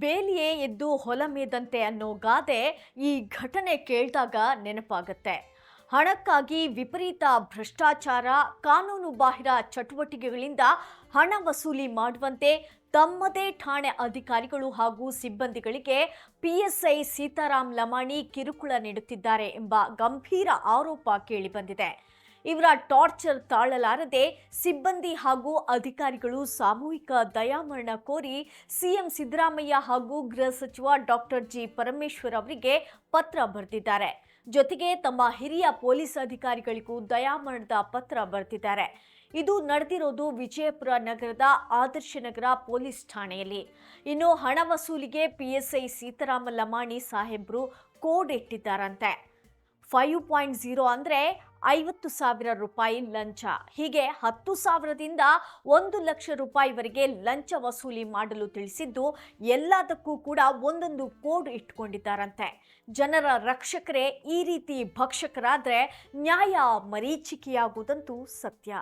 ಬೇಲಿಯೇ ಎದ್ದು ಹೊಲ ಮೇದಂತೆ ಅನ್ನೋ ಗಾದೆ ಈ ಘಟನೆ ಕೇಳಿದಾಗ ನೆನಪಾಗುತ್ತೆ. ಹಣಕ್ಕಾಗಿ ವಿಪರೀತ ಭ್ರಷ್ಟಾಚಾರ, ಕಾನೂನು ಬಾಹಿರ ಚಟುವಟಿಕೆಗಳಿಂದ ಹಣ ವಸೂಲಿ ಮಾಡುವಂತೆ ತಮ್ಮದೇ ಠಾಣೆ ಅಧಿಕಾರಿಗಳು ಹಾಗೂ ಸಿಬ್ಬಂದಿಗಳಿಗೆ ಪಿಎಸ್ಐ ಸೀತಾರಾಮ್ ಲಮಾಣಿ ಕಿರುಕುಳ ನೀಡುತ್ತಿದ್ದಾರೆ ಎಂಬ ಗಂಭೀರ ಆರೋಪ ಕೇಳಿಬಂದಿದೆ. ಇವರ ಟಾರ್ಚರ್ ತಾಳಲಾರದೆ ಸಿಬ್ಬಂದಿ ಹಾಗೂ ಅಧಿಕಾರಿಗಳು ಸಾಮೂಹಿಕ ದಯಾಮರಣ ಕೋರಿ ಸಿಎಂ ಸಿದ್ದರಾಮಯ್ಯ ಹಾಗೂ ಗೃಹ ಸಚಿವ ಡಾಕ್ಟರ್ ಜಿ ಪರಮೇಶ್ವರ್ ಅವರಿಗೆ ಪತ್ರ ಬರೆದಿದ್ದಾರೆ. ಜೊತೆಗೆ ತಮ್ಮ ಹಿರಿಯ ಪೊಲೀಸ್ ಅಧಿಕಾರಿಗಳಿಗೂ ದಯಾಮರಣದ ಪತ್ರ ಬರೆದಿದ್ದಾರೆ. ಇದು ನಡೆದಿರೋದು ವಿಜಯಪುರ ನಗರದ ಆದರ್ಶ ನಗರ ಪೊಲೀಸ್ ಠಾಣೆಯಲ್ಲಿ. ಇನ್ನು ಹಣ ವಸೂಲಿಗೆ ಪಿಎಸ್ಐ ಸೀತಾರಾಮ ಲಮಾಣಿ ಸಾಹೇಬ್ರು ಕೋಡ್ ಇಟ್ಟಿದ್ದಾರಂತೆ. 5.0 ಅಂದರೆ 50,000 ರೂಪಾಯಿ ಲಂಚ. ಹೀಗೆ 10,000ದಿಂದ 1,00,000 ರೂಪಾಯಿವರೆಗೆ ಲಂಚ ವಸೂಲಿ ಮಾಡಲು ತಿಳಿಸಿದ್ದು, ಎಲ್ಲದಕ್ಕೂ ಕೂಡ ಒಂದೊಂದು ಕೋಡ್ ಇಟ್ಕೊಂಡಿದ್ದಾರಂತೆ. ಜನರ ರಕ್ಷಕರೇ ಈ ರೀತಿ ಭಕ್ಷಕರಾದ್ರೆ ನ್ಯಾಯ ಮರೀಚಿಕೆಯಾಗುವುದಂತೂ ಸತ್ಯ.